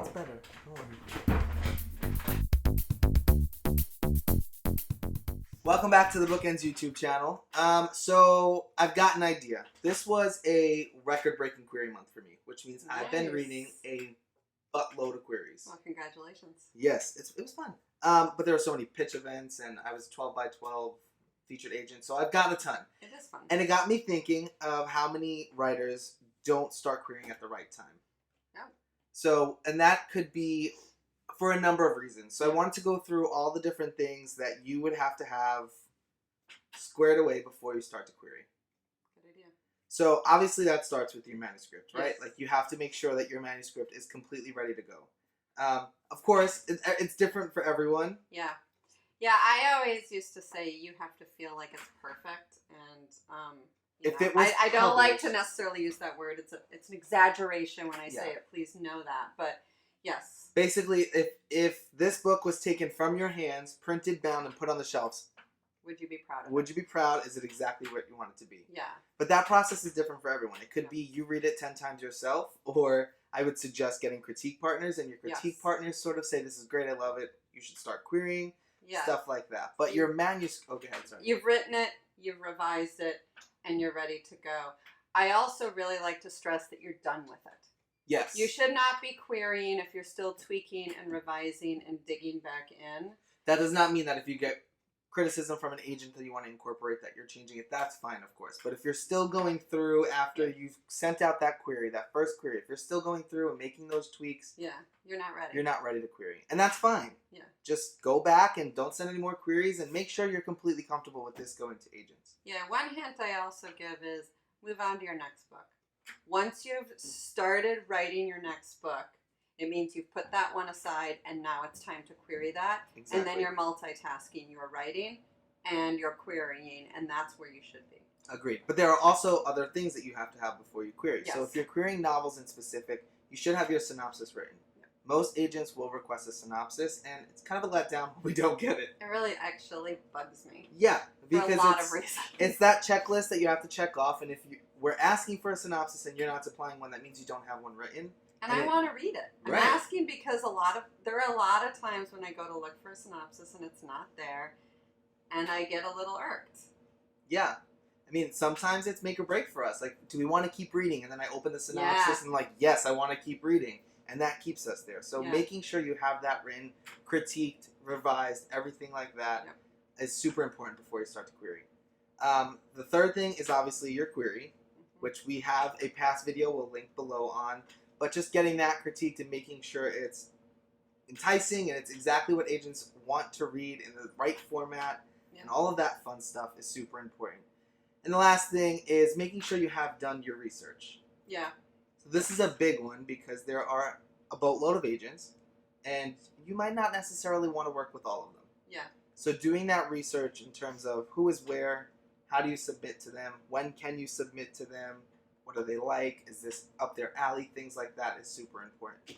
smells better. Oh. Welcome back to the BookEnds YouTube channel. So I've got an idea. This was a record-breaking query month for me, which means I've been reading a buttload of queries. Well, congratulations. Yes, it was fun. But there were so many pitch events, and I was 12 by 12 featured agent, so I've got a ton. It is fun. And it got me thinking of how many writers don't start querying at the right time. Yeah. So, and that could be for a number of reasons. So I wanted to go through all the different things that you would have to have squared away before you start to query. Good idea. So obviously that starts with your manuscript, right? Yes. Like you have to make sure that your manuscript is completely ready to go. Of course, it's different for everyone. Yeah. Yeah, I always used to say you have to feel like it's perfect, and I don't like to necessarily use that word. It's an exaggeration when I say it. Please know that. But yes. Basically, if this book was taken from your hands, printed, bound, and put on the shelves, would you be proud of it? Would you be proud? Is it exactly what you want it to be? Yeah. But that process is different for everyone. It could be you read it 10 times yourself, or I would suggest getting critique partners, and your critique partners sort of say, this is great, I love it, you should start querying. Yeah. Stuff like that. But your manuscript... Okay, I'm sorry. You've written it, you've revised it, and you're ready to go. I also really like to stress that you're done with it. Yes. You should not be querying if you're still tweaking and revising and digging back in. That does not mean that if you get criticism from an agent that you want to incorporate that you're changing it. That's fine, of course. But if you're still going through after you've sent out that query, that first query, if you're still going through and making those tweaks, you're not ready. You're not ready to query. And that's fine. Yeah. Just go back and don't send any more queries and make sure you're completely comfortable with this going to agents. Yeah, one hint I also give is move on to your next book. Once you've started writing your next book, it means you've put that one aside and now it's time to query that. Exactly. And then you're multitasking. You're writing and you're querying, and that's where you should be. Agreed. But there are also other things that you have to have before you query. Yes. So if you're querying novels in specific, you should have your synopsis written. Yep. Most agents will request a synopsis, and it's kind of a letdown when we don't get it. It really actually bugs me. Yeah. Because for a lot of reasons. It's that checklist that you have to check off, and if we're asking for a synopsis and you're not supplying one, that means you don't have one written. And I want to read it. I'm asking because there are a lot of times when I go to look for a synopsis and it's not there, and I get a little irked. Yeah. I mean, sometimes it's make or break for us. Like, do we want to keep reading? And then I open the synopsis and like, yes, I want to keep reading. And that keeps us there. So making sure you have that written, critiqued, revised, everything like that is super important before you start to query. The third thing is obviously your query, which we have a past video we'll link below on. But just getting that critiqued and making sure it's enticing and it's exactly what agents want to read in the right format and all of that fun stuff is super important. And the last thing is making sure you have done your research. Yeah. So this is a big one because there are a boatload of agents and you might not necessarily want to work with all of them. Yeah. So doing that research in terms of who is where, how do you submit to them, when can you submit to them, what are they like, is this up their alley, things like that is super important.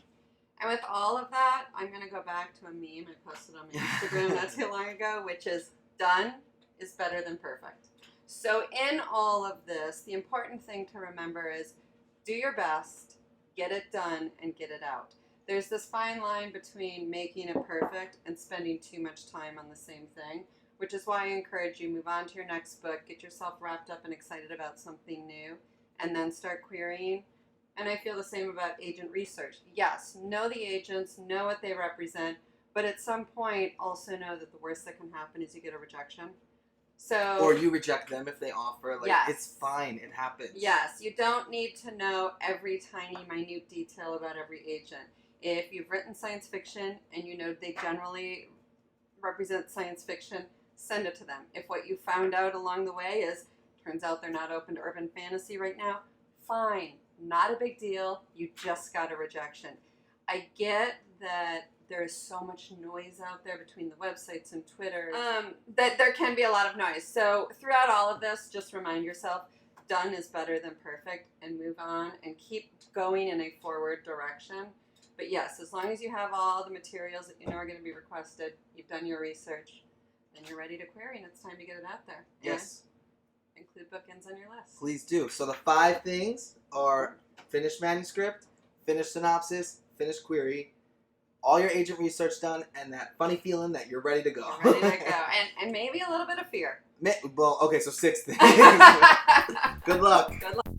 And with all of that, I'm going to go back to a meme I posted on my Instagram not too long ago, which is done is better than perfect. So in all of this, the important thing to remember is do your best, get it done, and get it out. There's this fine line between making it perfect and spending too much time on the same thing, which is why I encourage you, move on to your next book, get yourself wrapped up and excited about something new, and then start querying. And I feel the same about agent research. Yes, know the agents, know what they represent, but at some point also know that the worst that can happen is you get a rejection. So, or you reject them if they offer. Like, it's fine. It happens. Yes. You don't need to know every tiny, minute detail about every agent. If you've written science fiction and you know they generally represent science fiction, send it to them. If what you found out along the way is, turns out they're not open to urban fantasy right now, fine. Not a big deal. You just got a rejection. I get that there is so much noise out there between the websites and Twitter that there can be a lot of noise. So throughout all of this, just remind yourself, done is better than perfect, and move on and keep going in a forward direction. But yes, as long as you have all the materials that you know are going to be requested, you've done your research, then you're ready to query, and it's time to get it out there. Yes. And include BookEnds on your list. Please do. So the 5 things are finished manuscript, finished synopsis, finished query, all your agent research done, and that funny feeling that you're ready to go. You're ready to go. And maybe a little bit of fear. Well, okay, so 6 things. Good luck. Good luck.